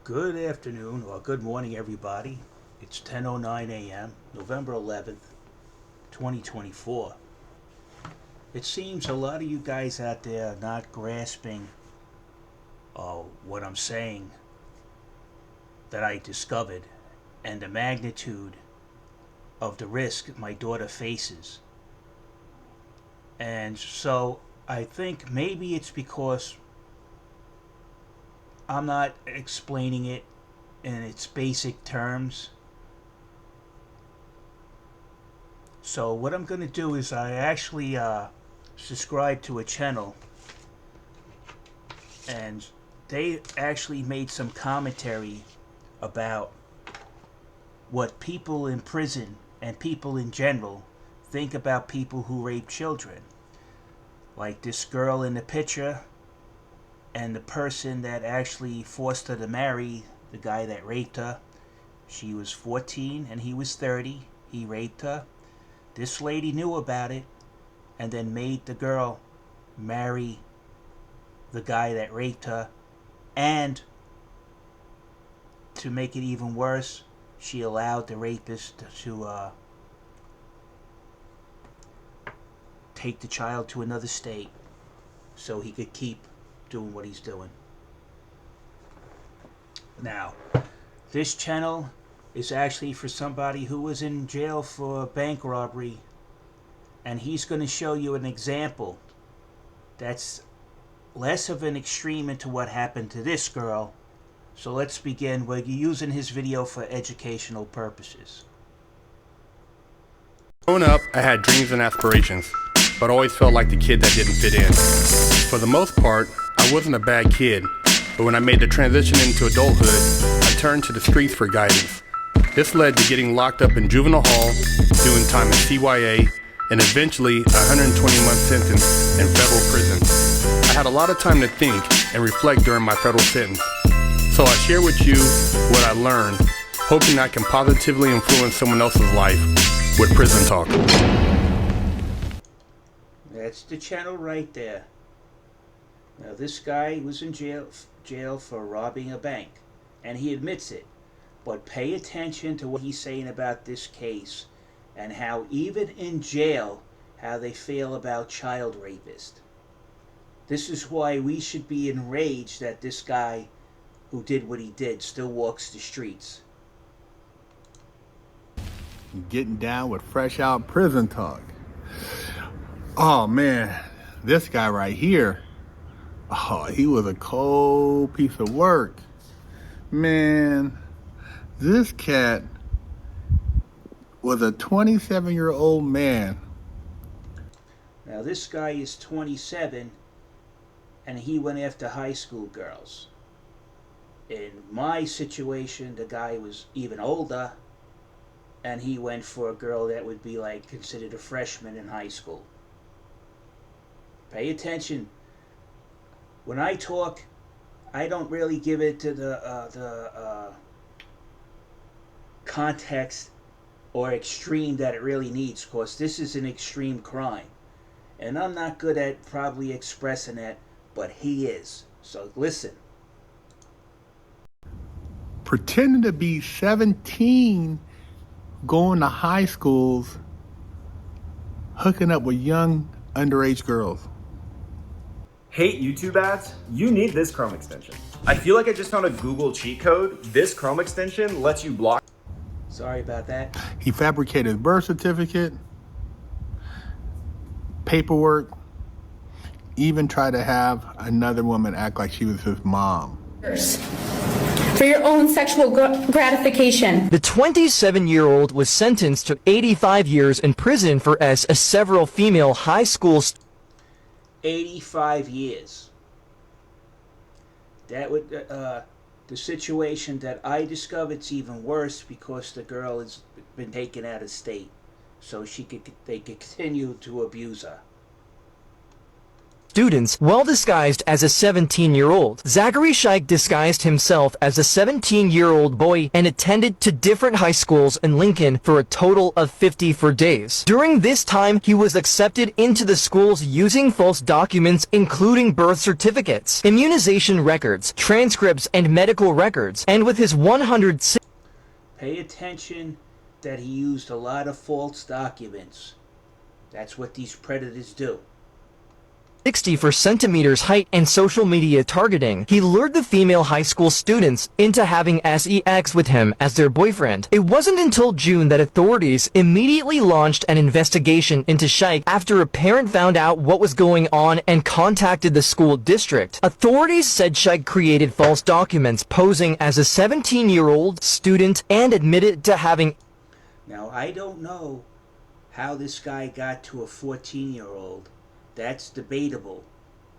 Good afternoon or good morning, everybody. It's 10:09 a.m., November 11th, 2024. It seems a lot of you guys out there are not grasping what I'm saying that I discovered and the magnitude of the risk my daughter faces. And so I think maybe it's because I'm not explaining it in its basic terms. So what I'm going to do is I actually subscribe to a channel, and they actually made some commentary about what people in prison and people in general think about people who rape children. Like this girl in the picture and the person that actually forced her to marry the guy that raped her. She was 14 and he was 30. He raped her. This lady knew about it and then made the girl marry the guy that raped her. And to make it even worse, she allowed the rapist to take the child to another state so he could keep doing what he's doing. Now, this channel is actually for somebody who was in jail for bank robbery, and he's going to show you an example that's less of an extreme into what happened to this girl. So let's begin. We're using his video for educational purposes. Growing up, I had dreams and aspirations, but always felt like the kid that didn't fit in. For the most part, I wasn't a bad kid, but when I made the transition into adulthood, I turned to the streets for guidance. This led to getting locked up in juvenile hall, doing time in CYA, and eventually a 120-month sentence in federal prison. I had a lot of time to think and reflect during my federal sentence, so I share with you what I learned, hoping I can positively influence someone else's life with Prison Talk. That's the channel right there. Now this guy was in jail for robbing a bank, and he admits it. But pay attention to what he's saying about this case and how even in jail, how they feel about child rapists. This is why we should be enraged that this guy who did what he did still walks the streets. Getting down with fresh out prison talk. Oh man, this guy right here, he was a cold piece of work. Man, this cat was a 27-year-old man. Now this guy is 27 and he went after high school girls. In my situation, the guy was even older and he went for a girl that would be like considered a freshman in high school. Pay attention. When I talk, I don't really give it to the context or extreme that it really needs, because this is an extreme crime. And I'm not good at probably expressing that, but he is. So listen. Pretending to be 17, going to high schools, hooking up with young underage girls. Hate YouTube ads? You need this Chrome extension. I feel like I just found a Google cheat code. This Chrome extension lets you block. Sorry about that. He fabricated birth certificate, paperwork, even tried to have another woman act like she was his mom. For your own sexual gratification. The 27-year-old was sentenced to 85 years in prison for as several female high school 85 years. That would the situation that I discovered is even worse because the girl has been taken out of state, so they could continue to abuse her. students well disguised as a 17-year-old. Zachary Scheich disguised himself as a 17-year-old boy and attended to different high schools in Lincoln for a total of 54 days. During this time, he was accepted into the schools using false documents including birth certificates, immunization records, transcripts, and medical records, and with his 106 Pay attention that he used a lot of false documents. That's what these predators do. 64 centimeters height and social media targeting, he lured the female high school students into having sex with him as their boyfriend. It wasn't until June that authorities immediately launched an investigation into Scheich after a parent found out what was going on and contacted the school district. Authorities said Scheich created false documents posing as a 17-year-old student and admitted to having. Now, I don't know how this guy got to a 14-year-old. That's debatable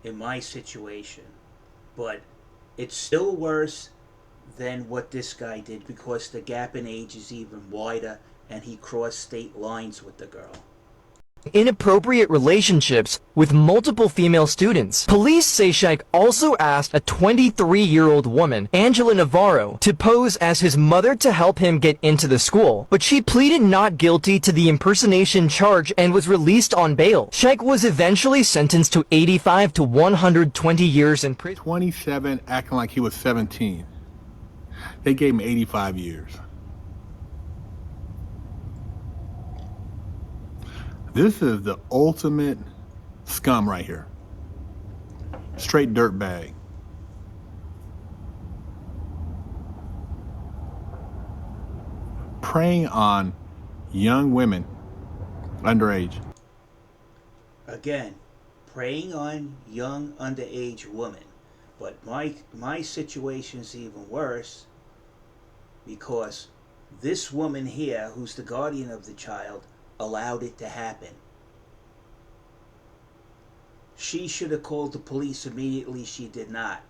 in my situation. But it's still worse than what this guy did because the gap in age is even wider and he crossed state lines with the girl. Inappropriate relationships with multiple female students. Police say Scheich also asked a 23-year-old woman, Angela Navarro, to pose as his mother to help him get into the school, but she pleaded not guilty to the impersonation charge and was released on bail. Scheich was eventually sentenced to 85 to 120 years in prison. 27, acting like he was 17. They gave him 85 years. This is the ultimate scum right here. Straight dirtbag. Preying on young women underage. Again, preying on young underage women. But my situation's even worse because this woman here, who's the guardian of the child, allowed it to happen. She should have called the police immediately. She did not.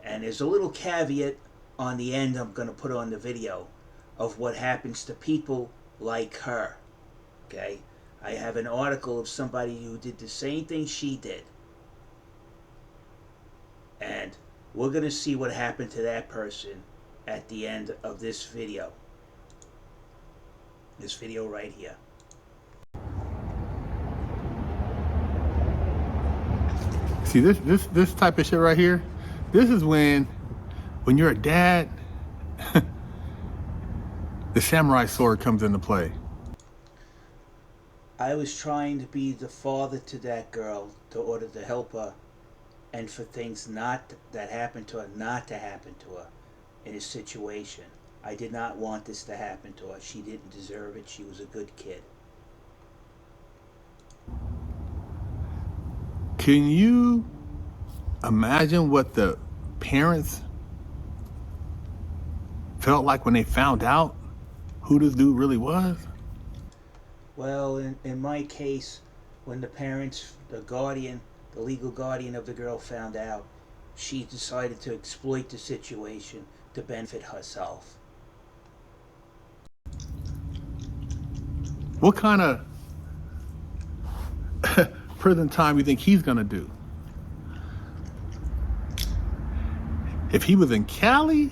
And there's a little caveat on the end I'm going to put on the video of what happens to people like her. Okay? I have an article of somebody who did the same thing she did. And we're going to see what happened to that person at the end of this video. This video right here. See, this type of shit right here, this is when you're a dad, the samurai sword comes into play. I was trying to be the father to that girl in order to help her and for things not that happened to her not to happen to her in a situation. I did not want this to happen to her. She didn't deserve it. She was a good kid. Can you imagine what the parents felt like when they found out who this dude really was? Well, in my case, when the parents, the guardian, the legal guardian of the girl found out, she decided to exploit the situation to benefit herself. What kind of prison time you think he's gonna do? If he was in Cali,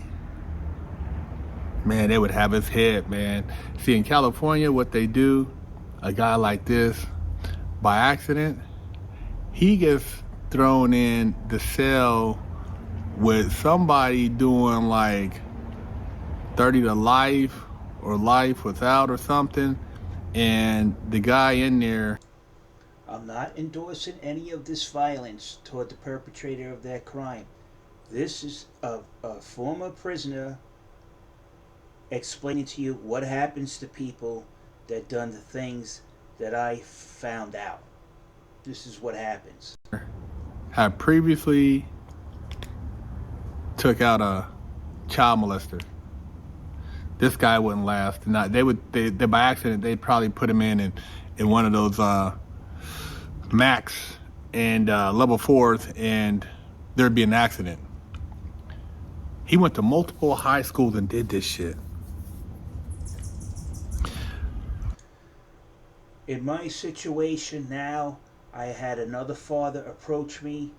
man, they would have his head, man. See, in California, what they do, a guy like this, by accident, he gets thrown in the cell with somebody doing like 30 to life or life without or something, and the guy in there. I'm not endorsing any of this violence toward the perpetrator of that crime. This is a former prisoner explaining to you what happens to people that done the things that I found out. This is what happens. Had previously took out a child molester. This guy wouldn't last. Not they by accident they'd probably put him in one of those max and level 4s, and there'd be an accident. He went to multiple high schools and did this shit. In my situation now, I had another father approach me,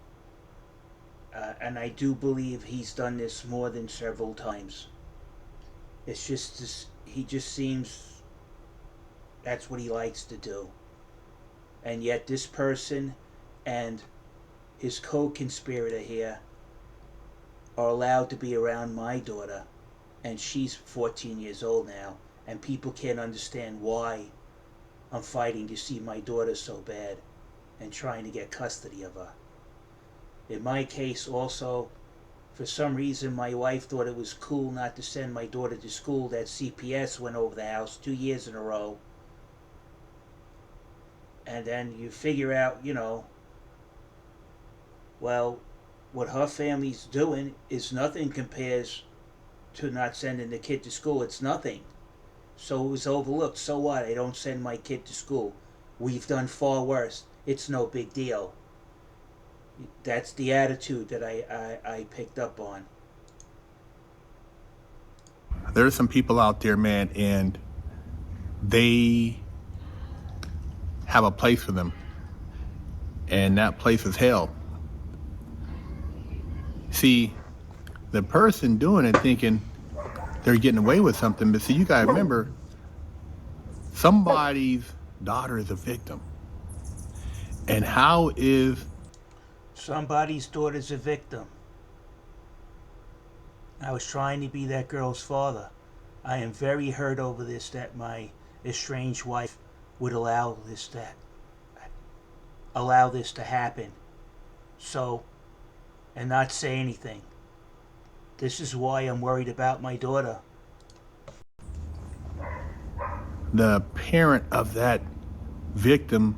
and I do believe he's done this more than several times. It's just this, he just seems that's what he likes to do. And yet this person and his co-conspirator here are allowed to be around my daughter, and she's 14 years old now, and people can't understand why I'm fighting to see my daughter so bad and trying to get custody of her. In my case also, for some reason my wife thought it was cool not to send my daughter to school. That CPS went over the house 2 years in a row. And then you figure out, well, what her family's doing is nothing compares to not sending the kid to school. It's nothing. So it was overlooked. So what? I don't send my kid to school. We've done far worse. It's no big deal. That's the attitude that I picked up on. There's some people out there, man, and they have a place for them, and that place is hell. See, the person doing it thinking they're getting away with something, but see, you gotta remember, somebody's daughter is a victim. And how is Somebody's daughter's a victim. I was trying to be that girl's father. I am very hurt over this, that my estranged wife would allow this to happen. So, and not say anything. This is why I'm worried about my daughter. the parent of that victim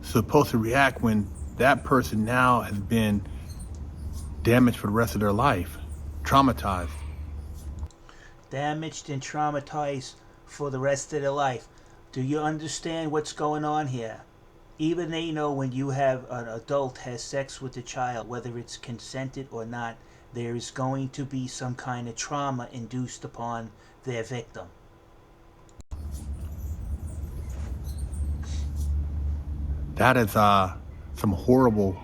supposed to react when that person now has been damaged for the rest of their life, traumatized? Damaged and traumatized for the rest of their life. Do you understand what's going on here? Even they know when you have an adult has sex with a child, whether it's consented or not, there is going to be some kind of trauma induced upon their victim. That is some horrible,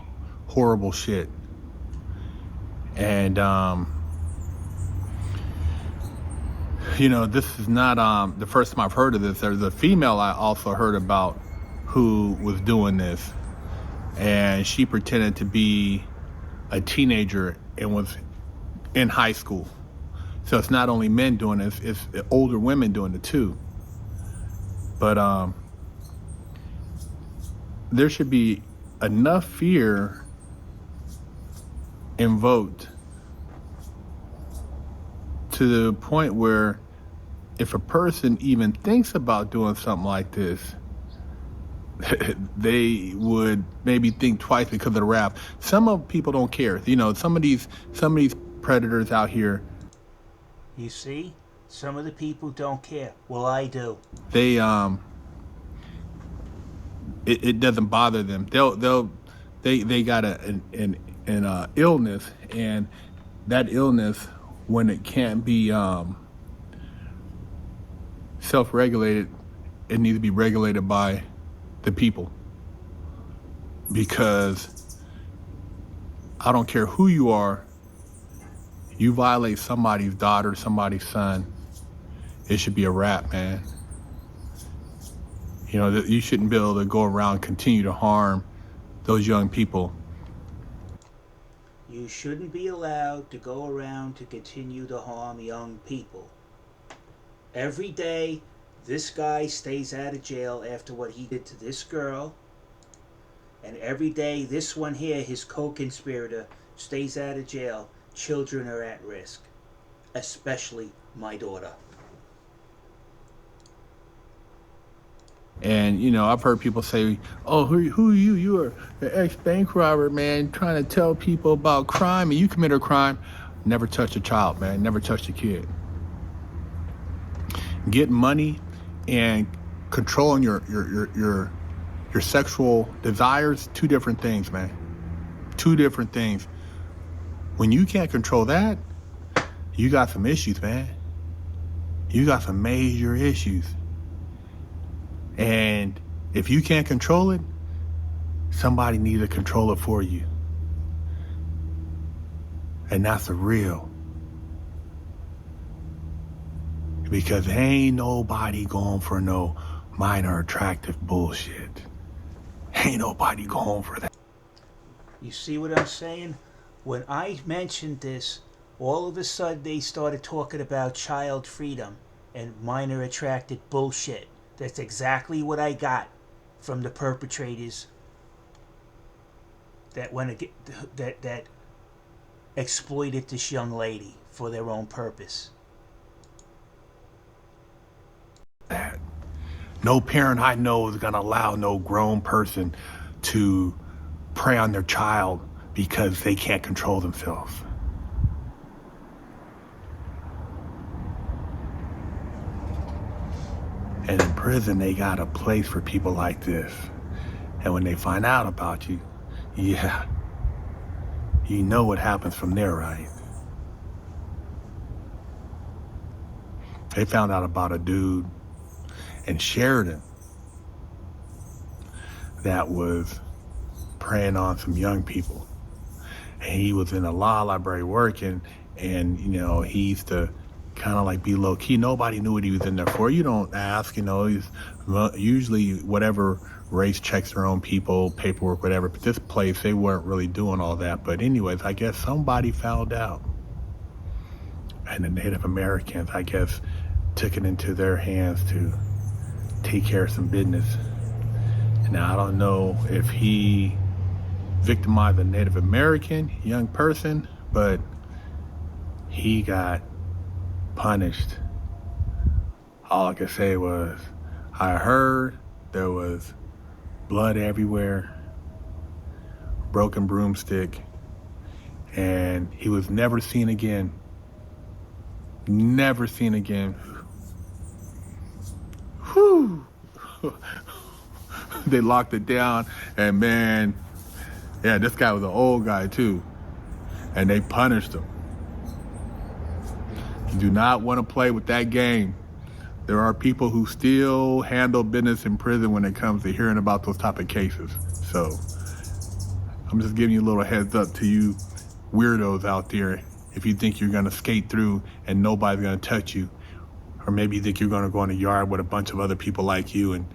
horrible shit. And you know, this is not the first time I've heard of this. There's a female I also heard about who was doing this, and she pretended to be a teenager and was in high school. So it's not only men doing this, it's older women doing it too. But there should be enough fear invoked to the point where if a person even thinks about doing something like this, they would maybe think twice because of the rap. Some of people don't care. You know, some of these predators out here. You see? Some of the people don't care. Well, I do. They it doesn't bother them. They got an illness, and that illness, when it can't be self-regulated, it needs to be regulated by the people. Because I don't care who you are, you violate somebody's daughter, somebody's son, it should be a wrap, man. You know, you shouldn't be able to go around and continue to harm those young people. You shouldn't be allowed to go around to continue to harm young people. Every day, this guy stays out of jail after what he did to this girl. And every day, this one here, his co-conspirator, stays out of jail. Children are at risk. Especially my daughter. And, you know, I've heard people say, oh, who are you? You're an ex-bank robber, man, trying to tell people about crime, and you commit a crime. Never touch a child, man. Never touch a kid. Get money and controlling your sexual desires, two different things, man. Two different things. When you can't control that, you got some issues, man. You got some major issues. And if you can't control it, Somebody needs to control it for you. And that's the real. Because ain't nobody going for no minor attractive bullshit. Ain't nobody going for that. You see what I'm saying? When I mentioned this, all of a sudden they started talking about child freedom and minor attracted bullshit. That's exactly what I got from the perpetrators that that exploited this young lady for their own purpose. No parent I know is gonna allow no grown person to prey on their child because they can't control themselves. And in prison, they got a place for people like this. And when they find out about you, yeah, you know what happens from there, right? They found out about a dude in Sheridan that was preying on some young people. And he was in a law library working, and, you know, he used to kind of like be low key. Nobody knew what he was in there for. You don't ask, you know, he's usually whatever race checks their own people, paperwork, whatever. But this place, they weren't really doing all that. But anyways, I guess somebody found out. And the Native Americans, I guess, took it into their hands to take care of some business. Now, I don't know if he victimized a Native American young person, but he got punished. All I could say was, I heard there was blood everywhere, broken broomstick, and he was never seen again. Never seen again. Whew. They locked it down, and man, yeah, this guy was an old guy too, and they punished him. You do not want to play with that game. There are people who still handle business in prison when it comes to hearing about those type of cases. So I'm just giving you a little heads up to you weirdos out there. If you think you're gonna skate through and nobody's gonna touch you, or maybe you think you're gonna go in a yard with a bunch of other people like you and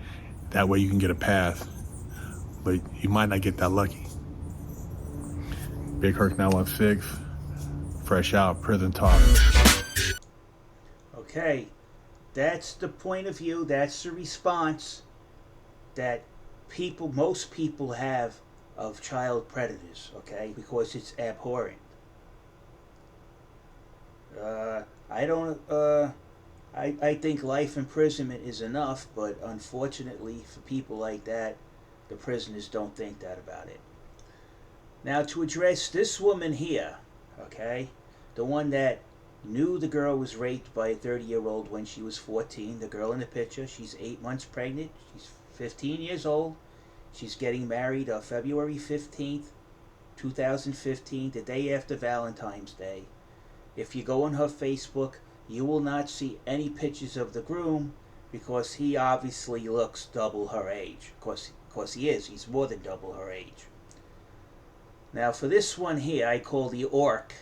that way you can get a pass. But you might not get that lucky. Big Herc 916, fresh out, prison talk. Okay, that's the point of view, that's the response that most people have of child predators, okay, because it's abhorrent. I think life imprisonment is enough, but unfortunately for people like that, the prisoners don't think that about it. Now, to address this woman here, okay, the one that knew the girl was raped by a 30-year-old when she was 14, the girl in the picture, she's 8 months pregnant, she's 15 years old, she's getting married on February 15th, 2015, the day after Valentine's Day. If you go on her Facebook, you will not see any pictures of the groom because he obviously looks double her age. Of course he is. He's more than double her age. Now for this one here, I call the orc.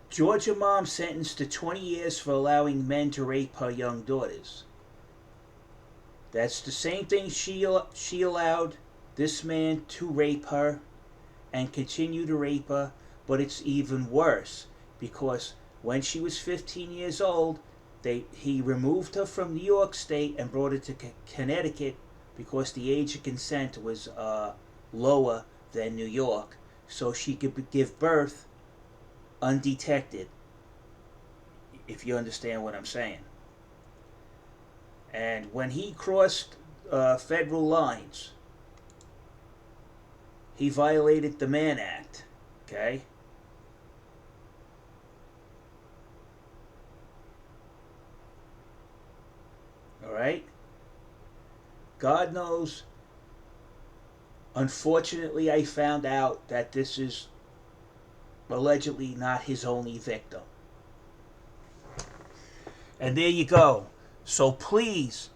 Georgia mom sentenced to 20 years for allowing men to rape her young daughters. That's the same thing she allowed this man to rape her and continue to rape her, but it's even worse because when she was 15 years old, he removed her from New York State and brought her to Connecticut because the age of consent was lower than New York, so she could give birth undetected, if you understand what I'm saying. And when he crossed federal lines, he violated the Mann Act, okay? Alright? God knows, unfortunately I found out that this is allegedly not his only victim. And there you go. So please,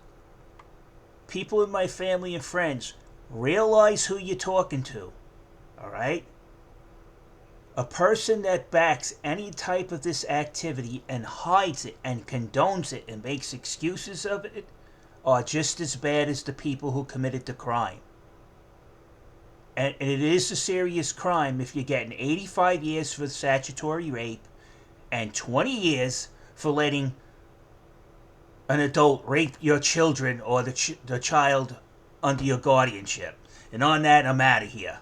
people in my family and friends, realize who you're talking to. All right? A person that backs any type of this activity and hides it and condones it and makes excuses of it are just as bad as the people who committed the crime. And it is a serious crime if you're getting 85 years for statutory rape and 20 years for letting an adult rape your children or the child under your guardianship. And on that, I'm out of here.